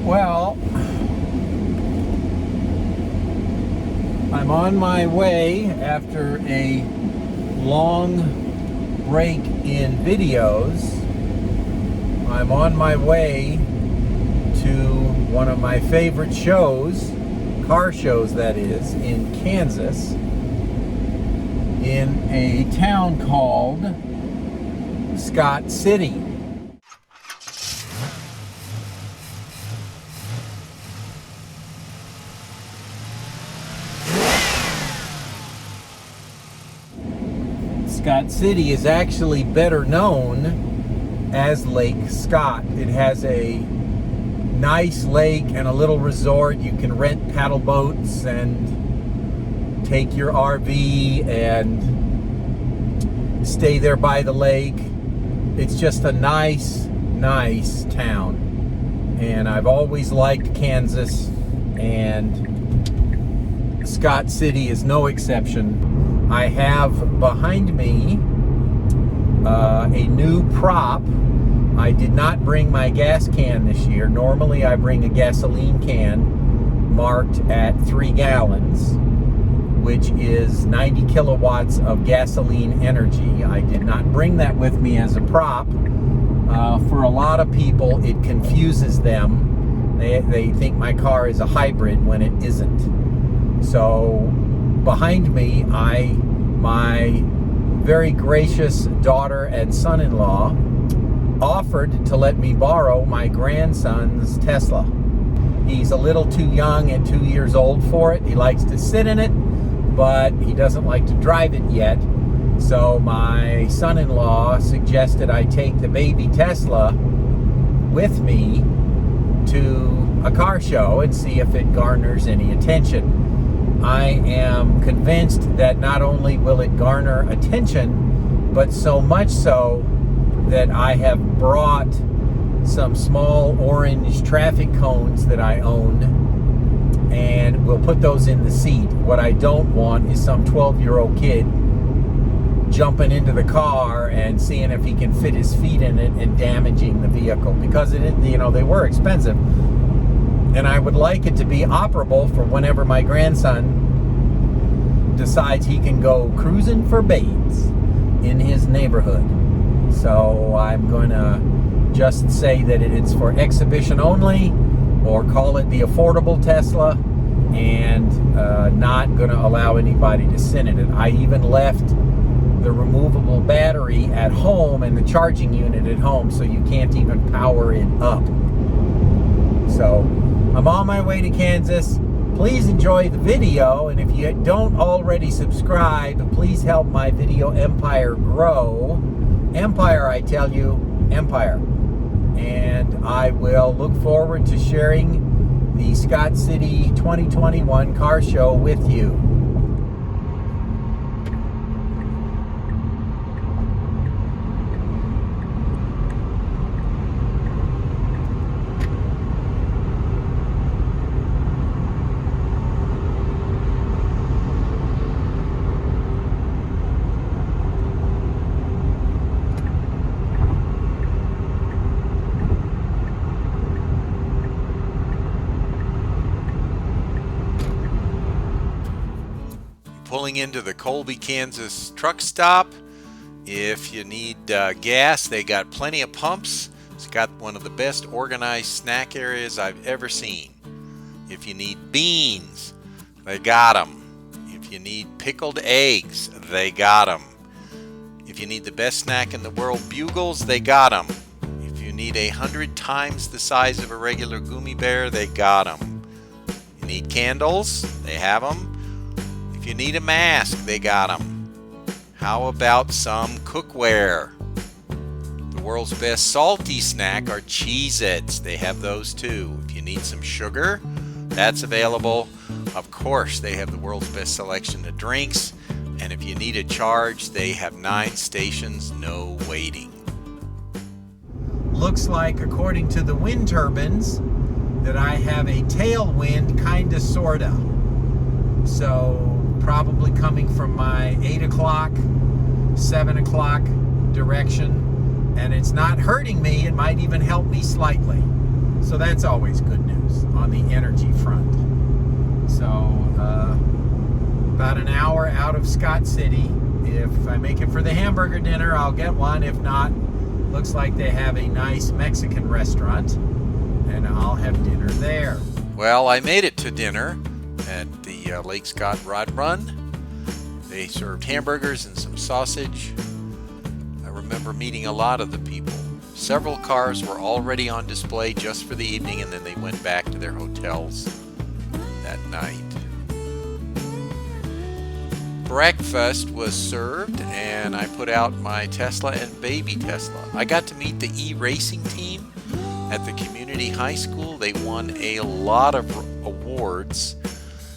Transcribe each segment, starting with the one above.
Well, I'm on my way after a long break in videos. I'm on my way to one of my favorite shows, car shows that is, in Kansas, in a town called Scott City. Scott City is actually better known as Lake Scott. It has a nice lake and a little resort. You can rent paddle boats and take your RV and stay there by the lake. It's just a nice town. And I've always liked Kansas, and Scott City is no exception. I have behind me a new prop. I did not bring my gas can this year. Normally I bring a gasoline can marked at 3 gallons, which is 90 kilowatts of gasoline energy. I did not bring that with me as a prop. For a lot of people, it confuses them. They think my car is a hybrid when it isn't. So behind me, my very gracious daughter and son-in-law offered to let me borrow my grandson's Tesla. He's a little too young and 2 years old for it. He likes to sit in it, but he doesn't like to drive it yet. So my son-in-law suggested I take the baby Tesla with me to a car show and see if it garners any attention. I am convinced that not only will it garner attention, but so much so that I have brought some small orange traffic cones that I own, and we'll put those in the seat. What I don't want is some 12-year-old kid jumping into the car and seeing if he can fit his feet in it and damaging the vehicle, because they were expensive. And I would like it to be operable for whenever my grandson decides he can go cruising for babes in his neighborhood. So I'm going to just say that it's for exhibition only, or call it the affordable Tesla, and not going to allow anybody to sit in it. I even left the removable battery at home and the charging unit at home, so you can't even power it up. So I'm on my way to Kansas. Please enjoy the video, and if you don't already subscribe, please help my video empire grow. Empire, I tell you, empire. And I will look forward to sharing the Scott City 2021 car show with you. Pulling into the Colby, Kansas truck stop. If you need gas, they got plenty of pumps. It's got one of the best organized snack areas I've ever seen. If you need beans, they got them. If you need pickled eggs, they got them. If you need the best snack in the world, bugles, they got them. If you need 100 times the size of a regular gummy bear, they got them. You need candles, they have them. If you need a mask, they got them. How about some cookware? The world's best salty snack are Cheez-Its. They have those too. If you need some sugar, that's available. Of course, they have the world's best selection of drinks. And if you need a charge, they have 9 stations, no waiting. Looks like, according to the wind turbines, that I have a tailwind, kinda, sorta. So probably coming from my 8 o'clock, 7 o'clock direction, and it's not hurting me. It might even help me slightly. So that's always good news on the energy front. So about an hour out of Scott City. If I make it for the hamburger dinner, I'll get one. If not, looks like they have a nice Mexican restaurant, and I'll have dinner there. Well, I made it to dinner at the Lake Scott Rod Run. They served hamburgers and some sausage. I remember meeting a lot of the people. Several cars were already on display just for the evening, and then they went back to their hotels that night. Breakfast was served, and I put out my Tesla and baby Tesla. I got to meet the e-racing team at the community high school. They won a lot of awards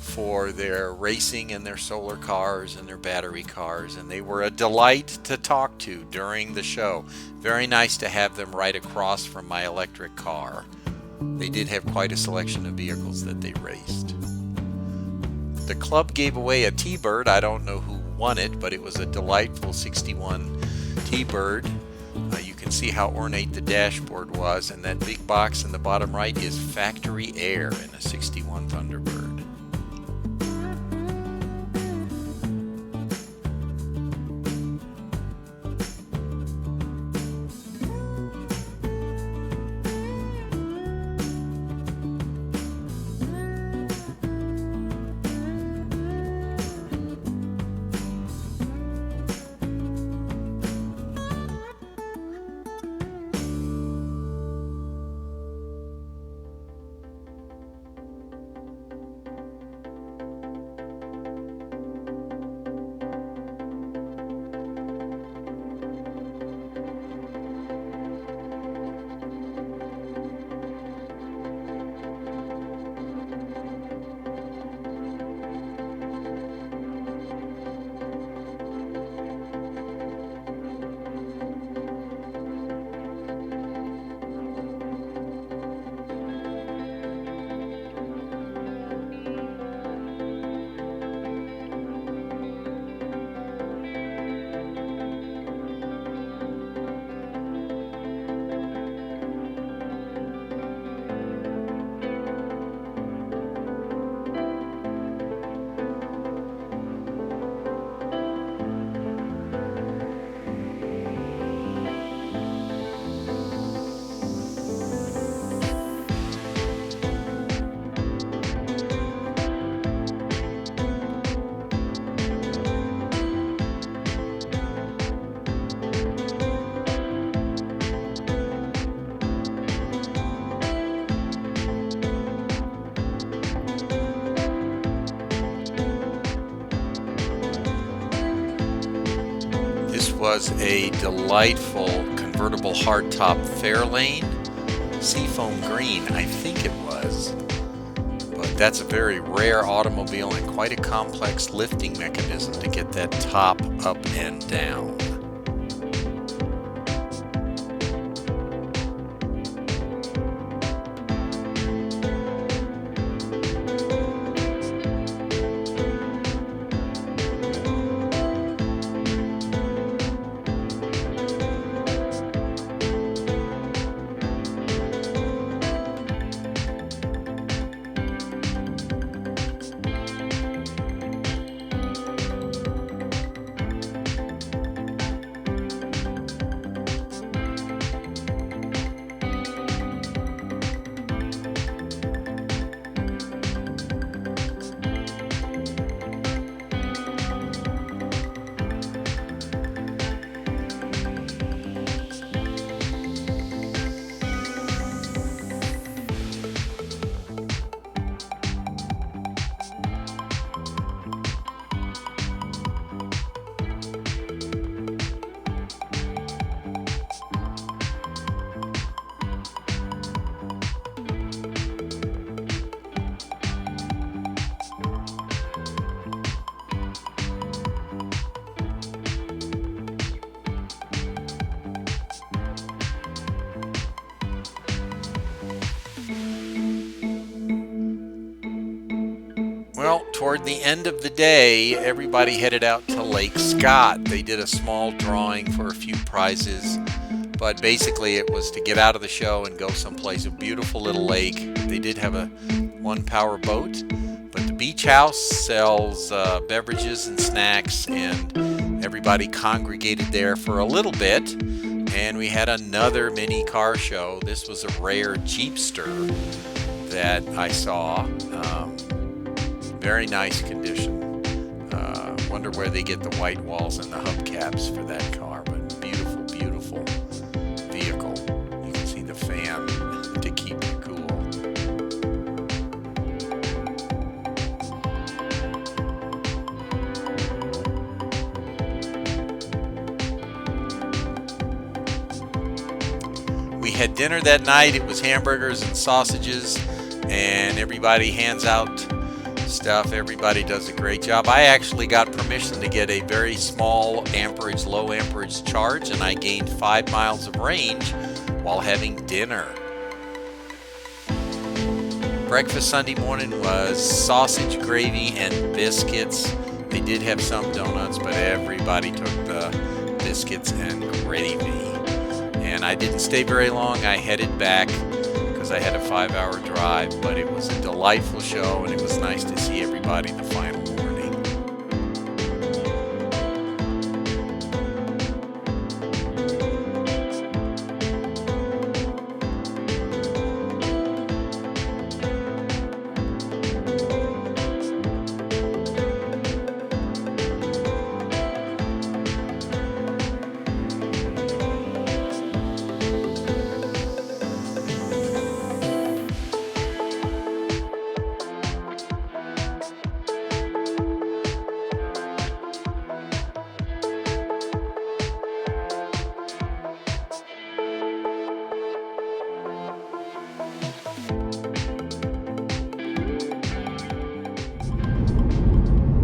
for their racing and their solar cars and their battery cars, and they were a delight to talk to during the show. Very nice to have them right across from my electric car. They did have quite a selection of vehicles that they raced. The club gave away a T-Bird. I don't know who won it, but it was a delightful 61 T-Bird. You can see how ornate the dashboard was, and that big box in the bottom right is factory air in a 61 Thunderbird. Was a delightful convertible hardtop Fairlane, seafoam green, I think it was. But that's a very rare automobile and quite a complex lifting mechanism to get that top up and down. Well, toward the end of the day, everybody headed out to Lake Scott. They did a small drawing for a few prizes but basically it was to get out of the show and go someplace. A beautiful little lake. They did have a one power boat, but the beach house sells beverages and snacks, and everybody congregated there for a little bit. And we had another mini car show. This was a rare Jeepster that I saw. Very nice condition. Wonder where they get the white walls and the hubcaps for that car, but beautiful, beautiful vehicle. You can see the fan to keep it cool. We had dinner that night. It was hamburgers and sausages, and everybody hands out stuff. Everybody does a great job. I actually got permission to get a very small amperage, low amperage charge, and I gained 5 miles of range while having dinner. Breakfast Sunday morning was sausage, gravy, and biscuits. They did have some donuts, but everybody took the biscuits and gravy. And I didn't stay very long. I headed back because I had a 5-hour drive, but it was a delightful show, and it was nice to see everybody the final morning.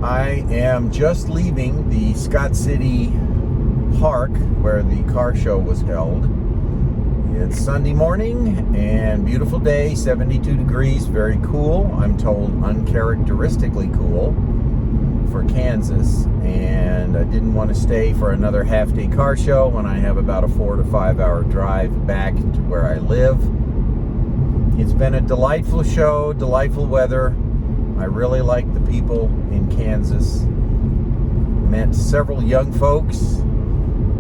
I am just leaving the Scott City Park where the car show was held. It's Sunday morning and beautiful day, 72 degrees, very cool. I'm told uncharacteristically cool for Kansas. And I didn't want to stay for another half-day car show when I have about a 4 to 5 hour drive back to where I live. It's been a delightful show, delightful weather. I really like the people in Kansas. Met several young folks,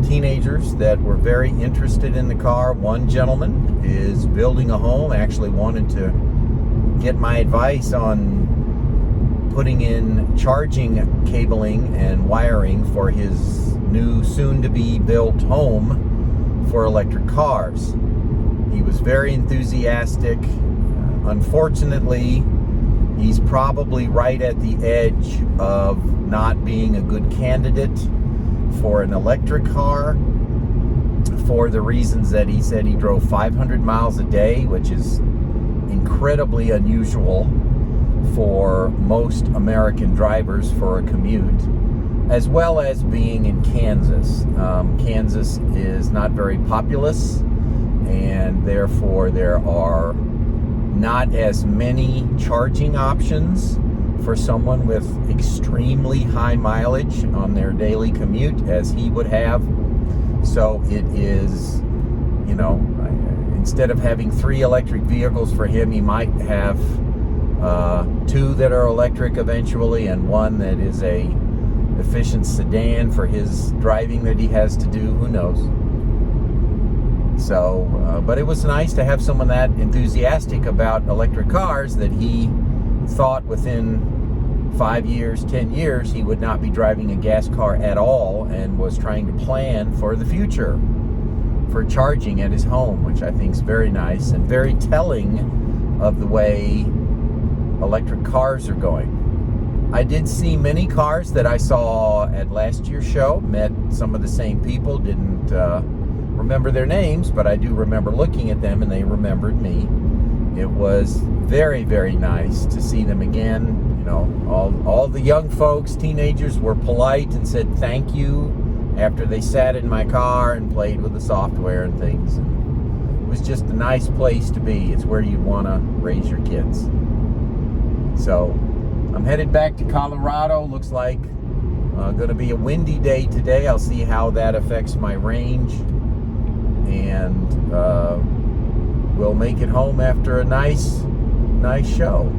teenagers that were very interested in the car. One gentleman is building a home, actually wanted to get my advice on putting in charging cabling and wiring for his new soon-to-be built home for electric cars. He was very enthusiastic. Unfortunately, he's probably right at the edge of not being a good candidate for an electric car for the reasons that he said he drove 500 miles a day, which is incredibly unusual for most American drivers for a commute, as well as being in Kansas. Kansas is not very populous, and therefore there are not as many charging options for someone with extremely high mileage on their daily commute as he would have. So it is, instead of having 3 electric vehicles for him, he might have 2 that are electric eventually and 1 that is a efficient sedan for his driving that he has to do. Who knows? So, but it was nice to have someone that enthusiastic about electric cars that he thought within 5 years, 10 years, he would not be driving a gas car at all, and was trying to plan for the future for charging at his home, which I think is very nice and very telling of the way electric cars are going. I did see many cars that I saw at last year's show, met some of the same people, didn't remember their names, but I do remember looking at them and they remembered me. It was very, very nice to see them again. All the young folks, teenagers, were polite and said thank you after they sat in my car and played with the software and things. And it was just a nice place to be. It's where you want to raise your kids. So I'm headed back to Colorado. Looks like going to be a windy day today. I'll see how that affects my range. and we'll make it home after a nice show.